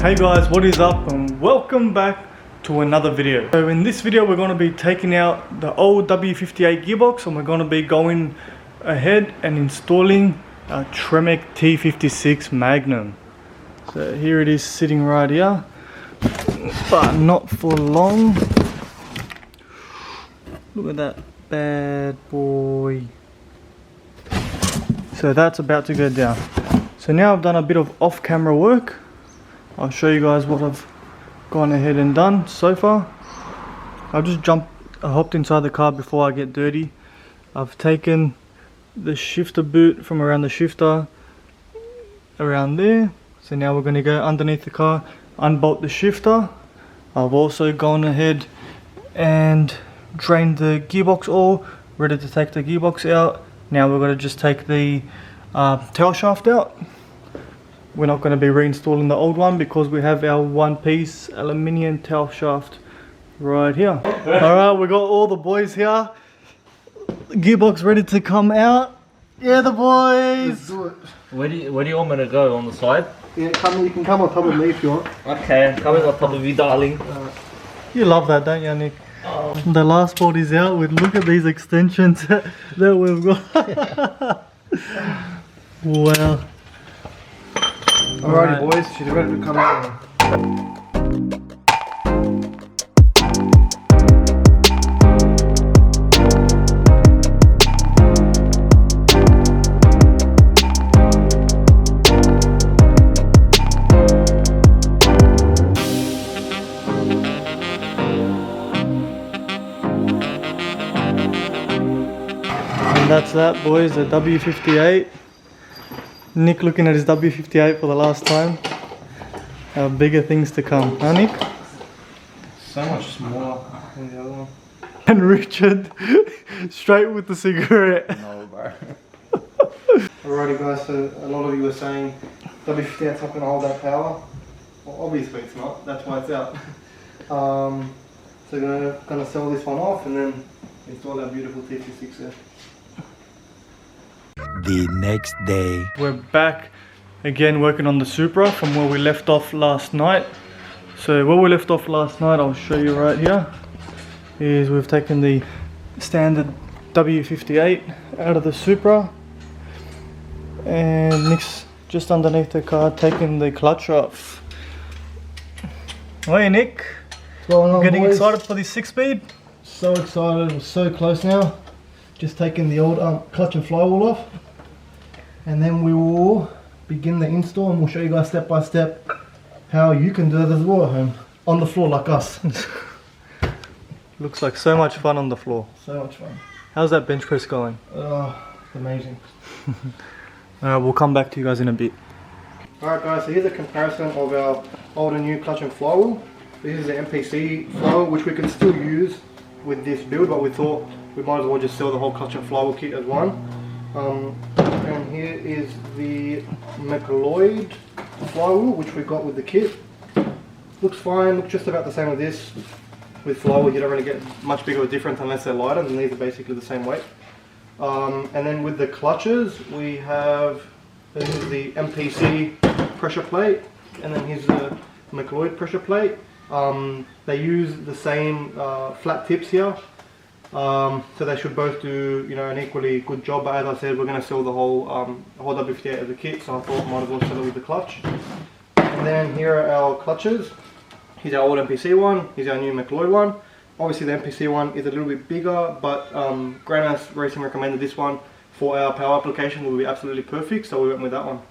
Hey guys, what is up and welcome back to another video. So in this video we're going to be taking out the old W58 gearbox and we're going to be going ahead and installing a Tremec T56 MAGNUM. So here it is sitting right here, but not for long. Look at that bad boy. So that's about to go down. So now I've done a bit of off-camera work. I'll show you guys what I've gone ahead and done so far. I hopped inside the car before I get dirty. I've taken the shifter boot from around the shifter around there. So now we're going to go underneath the car, unbolt the shifter. I've also gone ahead and drained the gearbox oil, ready to take the gearbox out. Now we're going to just take the tail shaft out. We're not going to be reinstalling the old one because we have our one-piece aluminium tail shaft right here. Alright, we got all the boys here. Gearbox ready to come out. Yeah, the boys! Let's do it. Where do you want me to go? On the side? Yeah, you can come on top of me if you want. Okay, coming on top of you, darling. You love that, don't you, Nick? The last part is out with, look at these extensions that we've got. Wow. Alrighty boys, she's ready to come out. And that's that, boys, the W58. Nick looking at his W58 for the last time. Bigger things to come, huh Nick? So much smaller than the other one. And Richard, straight with the cigarette. No, bro. Alrighty guys, so a lot of you were saying W58's not going to hold that power. Well, obviously it's not, that's why it's out. So we're going to sell this one off and then install our beautiful T56 there. The next day. We're back again working on the Supra from where we left off last night. So where we left off last night, I'll show you right here, is we've taken the standard W58 out of the Supra and Nick's just underneath the car taking the clutch off. Hey Nick, What's going on, getting boys? excited for this 6-speed? So excited, we're so close now. Just taking the old clutch and flywheel off. And then we will begin the install and we'll show you guys step by step how you can do it as well at home. On the floor like us. Looks like so much fun on the floor. So much fun. How's that bench press going? It's amazing. Alright, we'll come back to you guys in a bit. Alright guys, so here's a comparison of our old and new clutch and flywheel. This is the MPC flywheel, which we can still use with this build, but we thought we might as well just sell the whole clutch and flywheel kit as one. And here is the McLeod flywheel, which we got with the kit. Looks fine, looks just about the same as this. With flywheel you don't really get much bigger of a difference unless they're lighter, and these are basically the same weight. And then with the clutches we have, this is the MPC pressure plate, and then here's the McLeod pressure plate. They use the same flat tips here. So they should both do, an equally good job, but as I said, we're going to sell the whole W58 as a kit, so I thought I might as well sell it with the clutch. And then here are our clutches. Here's our old MPC one, here's our new McLeod one. Obviously the MPC one is a little bit bigger, but GRANNAS Racing recommended this one for our power application, will be absolutely perfect, so we went with that one.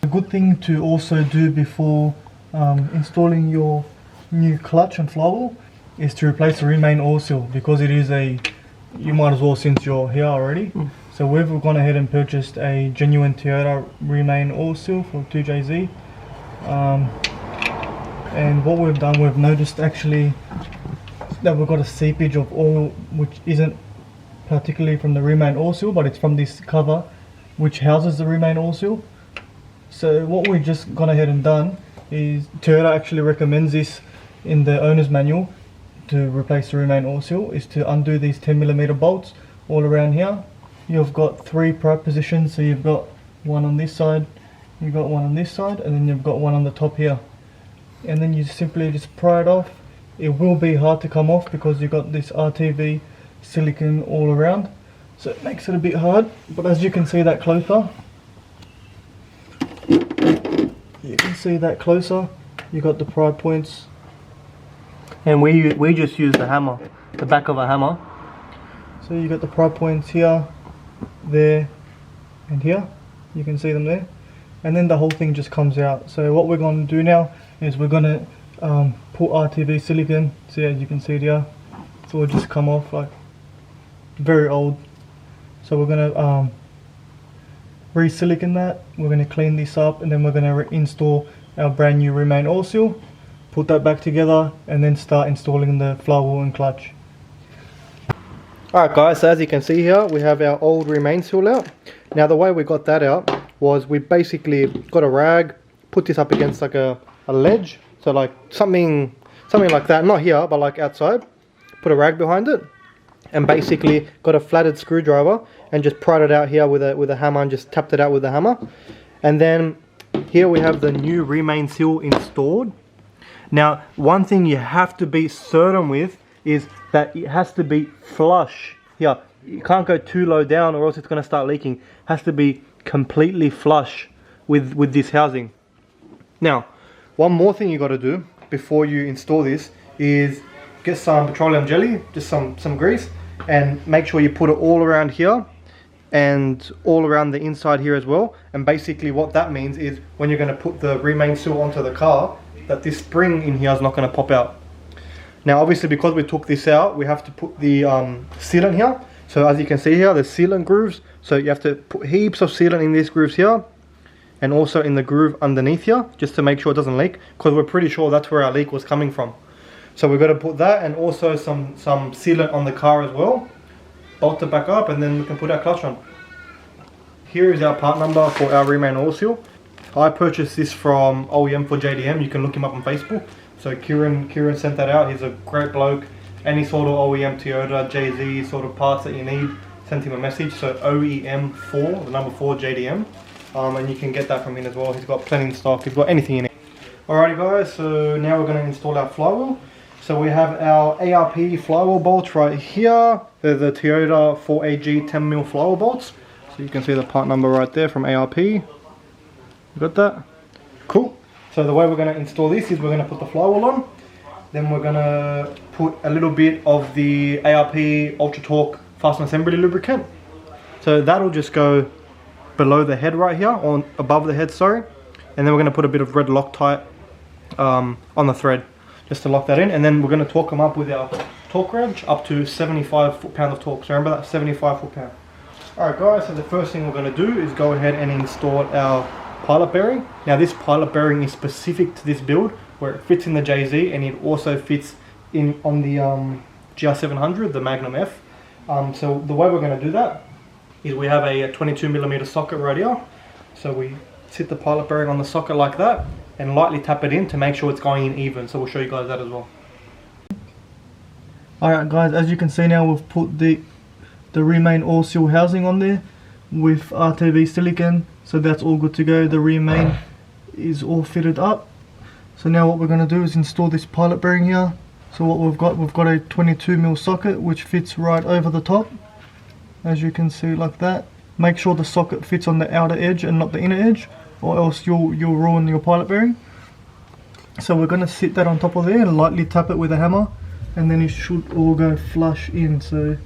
A good thing to also do before installing your new clutch and flywheel is to replace the remain oil seal, because it is you might as well since you're here already. So we've gone ahead and purchased a genuine Toyota remain oil seal for 2JZ. And what we've done, we've noticed actually that we've got a seepage of oil which isn't particularly from the remain oil seal, but it's from this cover which houses the remain oil seal. So what we've just gone ahead and done is, Toyota actually recommends this in the owner's manual to replace the remain oil seal, is to undo these 10mm bolts all around here. You've got 3 probe positions, so you've got one on this side, you've got one on this side, and then you've got one on the top here. and then you simply just pry it off. It will be hard to come off because you've got this RTV silicone all around, so it makes it a bit hard. But as you can see that closer, you got the pry points, and we just use the hammer, the back of a hammer. So you got the pry points here, there, and here. You can see them there, and then the whole thing just comes out. So what we're going to do now is we're going to put RTV silicone. So as you can see here, it's all just come off, like very old. So we're going to re-silicone that. We're going to clean this up, and then we're going to install our brand new Remain oil seal, put that back together, and then start installing the flywheel and clutch. Alright guys, so as you can see here, we have our old Remain seal out. Now the way we got that out was we basically got a rag, put this up against like a ledge, so like something like that, not here but like outside, put a rag behind it, and basically got a flatted screwdriver and just pried it out here with a hammer and just tapped it out with a hammer. And then here we have the new Remain seal installed. Now one thing you have to be certain with is that it has to be flush here. You can't go too low down or else it's going to start leaking. It has to be completely flush with this housing. Now one more thing you got to do before you install this is get some petroleum jelly, just some grease, and make sure you put it all around here and all around the inside here as well. And basically what that means is when you're going to put the Remain seal onto the car, that this spring in here is not going to pop out. Now obviously because we took this out, we have to put the sealant here. So as you can see here, there's sealant grooves. So you have to put heaps of sealant in these grooves here, and also in the groove underneath here, just to make sure it doesn't leak, because we're pretty sure that's where our leak was coming from. So we've got to put that, and also some sealant on the car as well. Bolt it back up, and then we can put our clutch on. Here is our part number for our Remain oil seal. I purchased this from OEM for JDM. You can look him up on Facebook. So Kieran sent that out. He's a great bloke. Any sort of OEM Toyota, JZ sort of parts that you need, send him a message. So OEM4, the number 4 JDM. And you can get that from him as well. He's got plenty in stock. He's got anything in it. Alrighty guys, so now we're going to install our flywheel. So we have our ARP flywheel bolts right here. They're the Toyota 4AG 10mm flywheel bolts. So you can see the part number right there from ARP. You got that? Cool. So the way we're going to install this is we're going to put the flywheel on. Then we're going to put a little bit of the ARP Ultra Torque fasten assembly lubricant. So that'll just go below the head right here, or above the head, sorry. And then we're going to put a bit of red Loctite on the thread, just to lock that in. And then we're going to torque them up with our torque wrench up to 75 foot-pound of torque. So remember that, 75 foot-pound. Alright guys, so the first thing we're going to do is go ahead and install our pilot bearing. Now this pilot bearing is specific to this build, where it fits in the JZ and it also fits in on the GR700, the Magnum F. So the way we're going to do that is we have a 22mm socket right here. So we sit the pilot bearing on the socket like that and lightly tap it in to make sure it's going in even. So we'll show you guys that as well. Alright guys, as you can see now, we've put the Remain oil seal housing on there with RTV silicone, so that's all good to go. The Remain is all fitted up. So now what we're going to do is install this pilot bearing here. So what we've got a 22mm socket which fits right over the top, as you can see, like that. Make sure the socket fits on the outer edge and not the inner edge, or else you'll ruin your pilot bearing. So we're going to sit that on top of there and lightly tap it with a hammer, and then it should all go flush in. So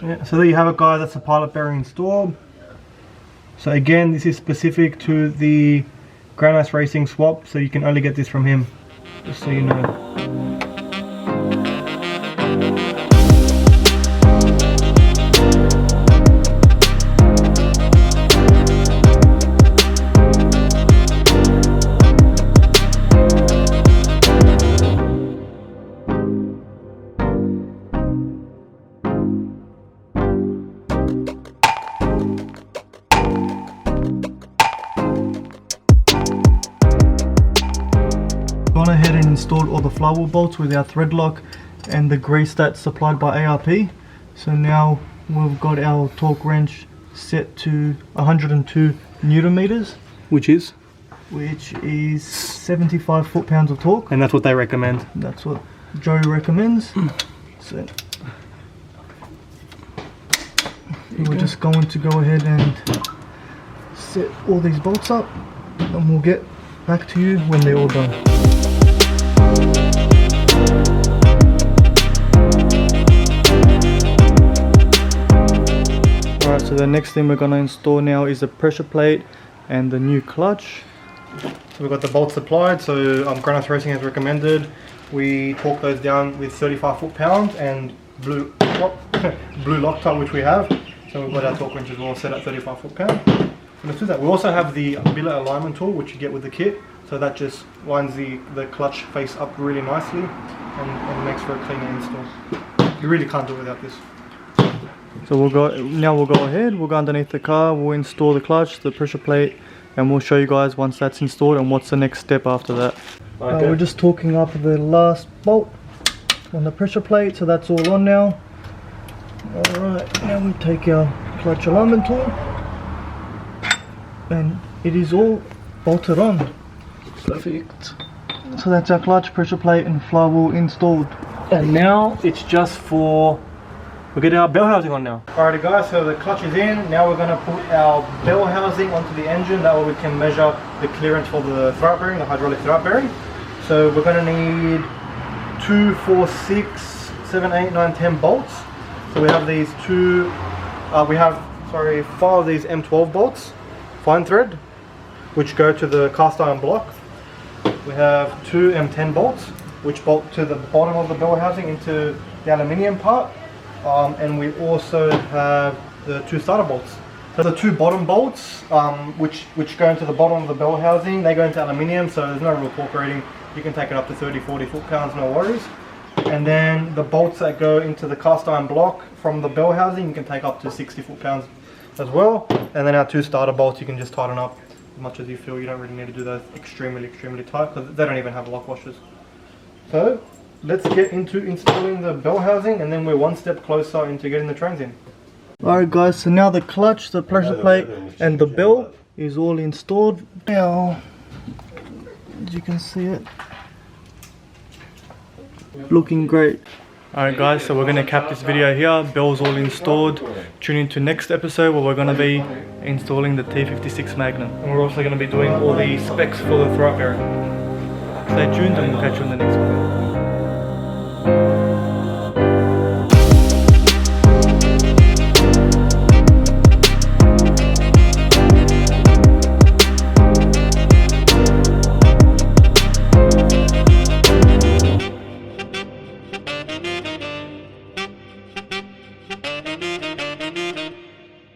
yeah, so there you have it guys, that's the pilot bearing installed. So again, this is specific to the GRANNAS Racing swap, so you can only get this from him, just so you know. Gone ahead and installed all the flywheel bolts with our thread lock and the grease that's supplied by ARP. So now we've got our torque wrench set to 102 Newton meters, Which is? 75 foot-pounds of torque. And that's what they recommend. That's what Joe recommends. So we're just going to go ahead and set all these bolts up, and we'll get back to you when they're all done. Alright, so the next thing we're going to install now is the pressure plate and the new clutch. So we've got the bolts supplied, so GRANNAS Racing has recommended we torque those down with 35 foot-pounds and blue Loctite, which we have. So we've got our torque wrench as well set at 35 foot-pounds. Let's do that. We also have the billet alignment tool, which you get with the kit. So that just lines the clutch face up really nicely and makes for a cleaner install. You really can't do it without this. So we'll go ahead, we'll go underneath the car, we'll install the clutch, the pressure plate, and we'll show you guys once that's installed and what's the next step after that. Okay. We're just torquing up the last bolt on the pressure plate, so that's all on now. Alright, now we take our clutch alignment tool, and it is all bolted on. Perfect. So that's our clutch, pressure plate and flywheel installed. And now it's just for... We're getting our bell housing on now. Alrighty guys, so the clutch is in. Now we're going to put our bell housing onto the engine. That way we can measure the clearance for the throwout bearing, the hydraulic throwout bearing. So we're going to need 2, 4, 6, 7, 8, 9, 10 bolts. So we have these 5 of these M12 bolts, fine thread, which go to the cast iron block. We have 2 M10 bolts, which bolt to the bottom of the bell housing into the aluminium part. And we also have the 2 starter bolts. So the 2 bottom bolts, which go into the bottom of the bell housing, they go into aluminium, so there's no real torque rating. You can take it up to 30, 40 foot-pounds, no worries. And then the bolts that go into the cast iron block from the bell housing, you can take up to 60 foot-pounds as well. And then our 2 starter bolts, you can just tighten up as much as you feel. You don't really need to do those extremely tight, because they don't even have lock washers. So let's get into installing the bell housing, and then we're one step closer into getting the trains in. Alright guys, so now the clutch, the pressure plate and the bell is all installed. Now, as you can see it, looking great. Alright guys, so we're going to cap this video here. Bell's all installed. Tune into next episode where we're going to be installing the T56 MAGNUM. And we're also going to be doing all the specs for the throwout bearing. Stay tuned and we'll catch you in the next one.